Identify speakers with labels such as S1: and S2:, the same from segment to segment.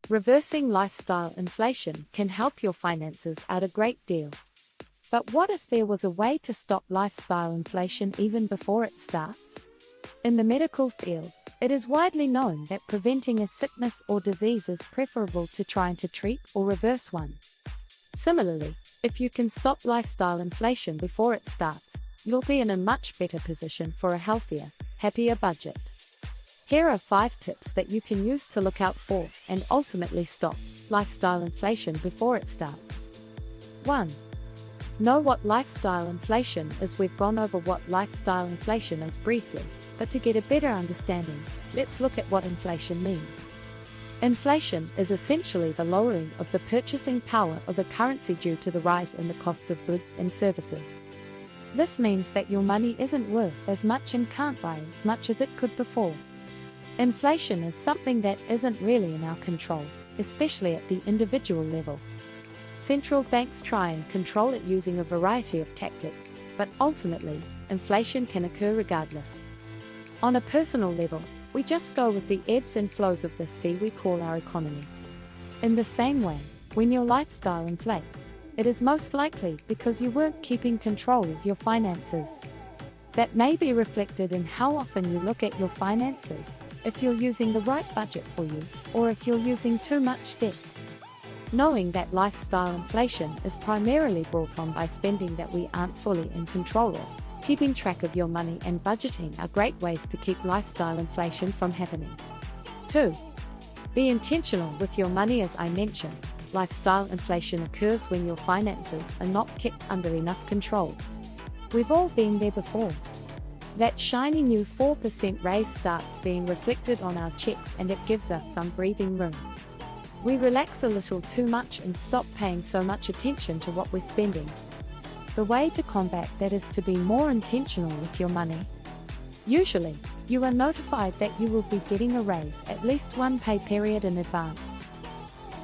S1: Reversing lifestyle inflation can help your finances out a great deal. But what if there was a way to stop lifestyle inflation even before it starts? In the medical field, it is widely known that preventing a sickness or disease is preferable to trying to treat or reverse one. Similarly, if you can stop lifestyle inflation before it starts, you'll be in a much better position for a healthier, happier budget. Here are 5 tips that you can use to look out for and ultimately stop lifestyle inflation before it starts. 1. Know what lifestyle inflation is. We've gone over what lifestyle inflation is briefly, but to get a better understanding, let's look at what inflation means. Inflation is essentially the lowering of the purchasing power of a currency due to the rise in the cost of goods and services. This means that your money isn't worth as much and can't buy as much as it could before. Inflation is something that isn't really in our control, especially at the individual level. Central banks try and control it using a variety of tactics, but ultimately, inflation can occur regardless. On a personal level, we just go with the ebbs and flows of the sea we call our economy. In the same way, when your lifestyle inflates, it is most likely because you weren't keeping control of your finances. That may be reflected in how often you look at your finances, if you're using the right budget for you, or if you're using too much debt. Knowing that lifestyle inflation is primarily brought on by spending that we aren't fully in control of, keeping track of your money and budgeting are great ways to keep lifestyle inflation from happening. 2. Be intentional with your money. As I mentioned, lifestyle inflation occurs when your finances are not kept under enough control. We've all been there before. That shiny new 4% raise starts being reflected on our checks and it gives us some breathing room. We relax a little too much and stop paying so much attention to what we're spending. The way to combat that is to be more intentional with your money. Usually, you are notified that you will be getting a raise at least one pay period in advance.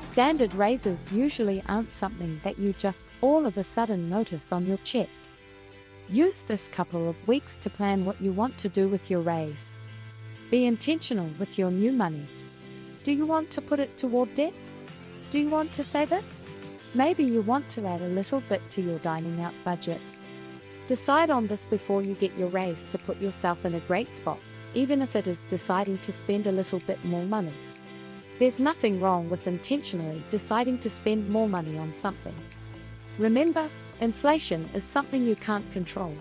S1: Standard raises usually aren't something that you just all of a sudden notice on your check. Use this couple of weeks to plan what you want to do with your raise. Be intentional with your new money. Do you want to put it toward debt? Do you want to save it? Maybe you want to add a little bit to your dining out budget. Decide on this before you get your raise to put yourself in a great spot, even if it is deciding to spend a little bit more money. There's nothing wrong with intentionally deciding to spend more money on something. Remember, inflation is something you can't control.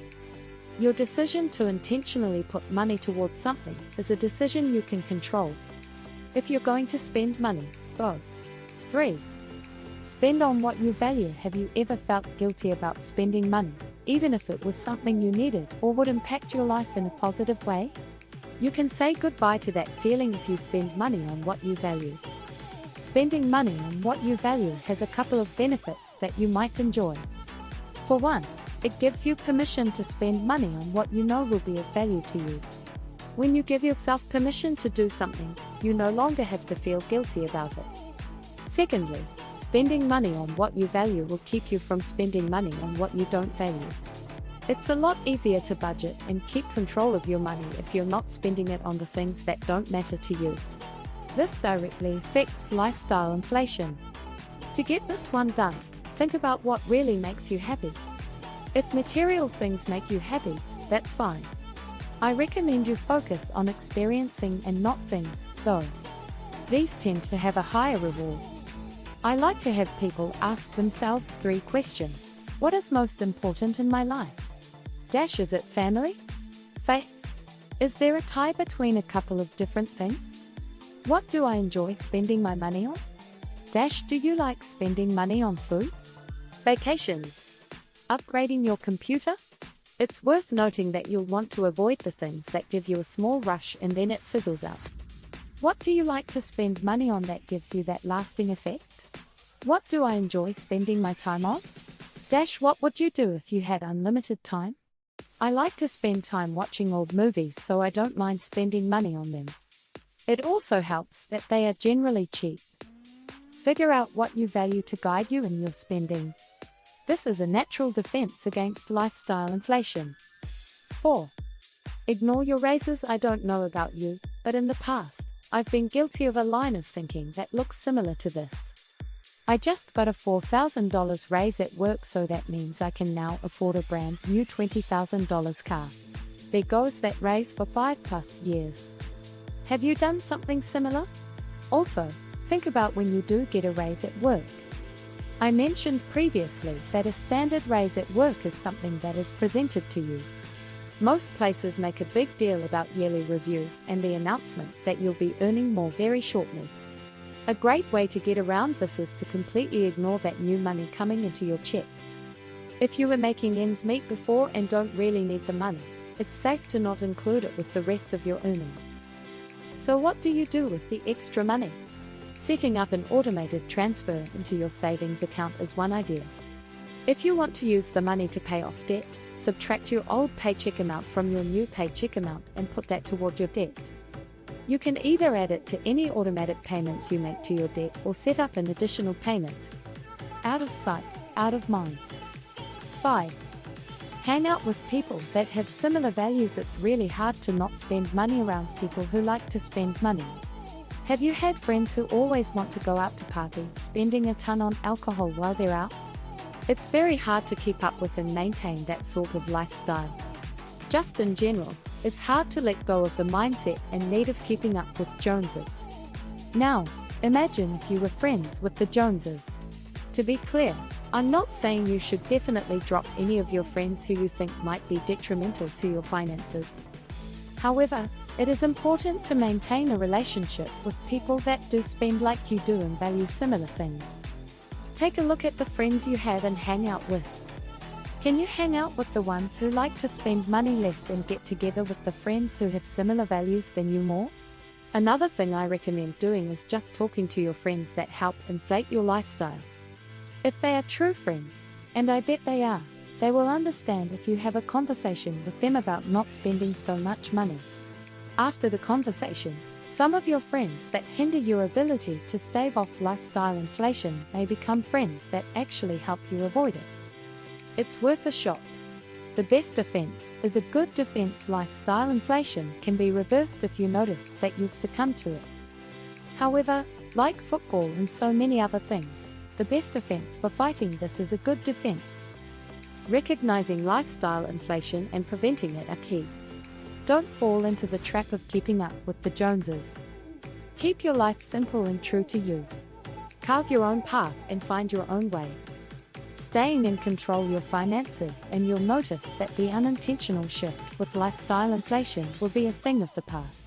S1: Your decision to intentionally put money towards something is a decision you can control. If you're going to spend money, go. 3. Spend on what you value. Have you ever felt guilty about spending money, even if it was something you needed or would impact your life in a positive way? You can say goodbye to that feeling if you spend money on what you value. Spending money on what you value has a couple of benefits that you might enjoy. For one, it gives you permission to spend money on what you know will be of value to you. When you give yourself permission to do something, you no longer have to feel guilty about it. Secondly, spending money on what you value will keep you from spending money on what you don't value. It's a lot easier to budget and keep control of your money if you're not spending it on the things that don't matter to you. This directly affects lifestyle inflation. To get this one done, think about what really makes you happy. If material things make you happy, that's fine. I recommend you focus on experiencing and not things, though. These tend to have a higher reward. I like to have people ask themselves 3 questions. What is most important in my life? Is it family? Faith? Is there a tie between a couple of different things? What do I enjoy spending my money on? Do you like spending money on food? Vacations? Upgrading your computer? It's worth noting that you'll want to avoid the things that give you a small rush and then it fizzles out. What do you like to spend money on that gives you that lasting effect? What do I enjoy spending my time on? What would you do if you had unlimited time? I like to spend time watching old movies, so I don't mind spending money on them. It also helps that they are generally cheap. Figure out what you value to guide you in your spending. This is a natural defense against lifestyle inflation. 4. Ignore your raises. I don't know about you, but in the past, I've been guilty of a line of thinking that looks similar to this. I just got a $4,000 raise at work, so that means I can now afford a brand new $20,000 car. There goes that raise for 5+ years. Have you done something similar? Also, think about when you do get a raise at work. I mentioned previously that a standard raise at work is something that is presented to you. Most places make a big deal about yearly reviews and the announcement that you'll be earning more very shortly. A great way to get around this is to completely ignore that new money coming into your check. If you were making ends meet before and don't really need the money, it's safe to not include it with the rest of your earnings. So what do you do with the extra money? Setting up an automated transfer into your savings account is one idea. If you want to use the money to pay off debt, subtract your old paycheck amount from your new paycheck amount and put that toward your debt. You can either add it to any automatic payments you make to your debt or set up an additional payment. Out of sight, out of mind. 5. Hang out with people that have similar values. It's really hard to not spend money around people who like to spend money. Have you had friends who always want to go out to party, spending a ton on alcohol while they're out? It's very hard to keep up with and maintain that sort of lifestyle. Just in general, it's hard to let go of the mindset and need of keeping up with Joneses. Now, imagine if you were friends with the Joneses. To be clear, I'm not saying you should definitely drop any of your friends who you think might be detrimental to your finances. However, it is important to maintain a relationship with people that do spend like you do and value similar things. Take a look at the friends you have and hang out with. Can you hang out with the ones who like to spend money less and get together with the friends who have similar values than you more? Another thing I recommend doing is just talking to your friends that help inflate your lifestyle. If they are true friends, and I bet they are, they will understand if you have a conversation with them about not spending so much money. After the conversation, some of your friends that hinder your ability to stave off lifestyle inflation may become friends that actually help you avoid it. It's worth a shot. The best defense is a good defense. Lifestyle inflation can be reversed if you notice that you've succumbed to it. However, like football and so many other things, the best defense for fighting this is a good defense. Recognizing lifestyle inflation and preventing it are key. Don't fall into the trap of keeping up with the Joneses. Keep your life simple and true to you. Carve your own path and find your own way. Staying in control your finances, and you'll notice that the unintentional shift with lifestyle inflation will be a thing of the past.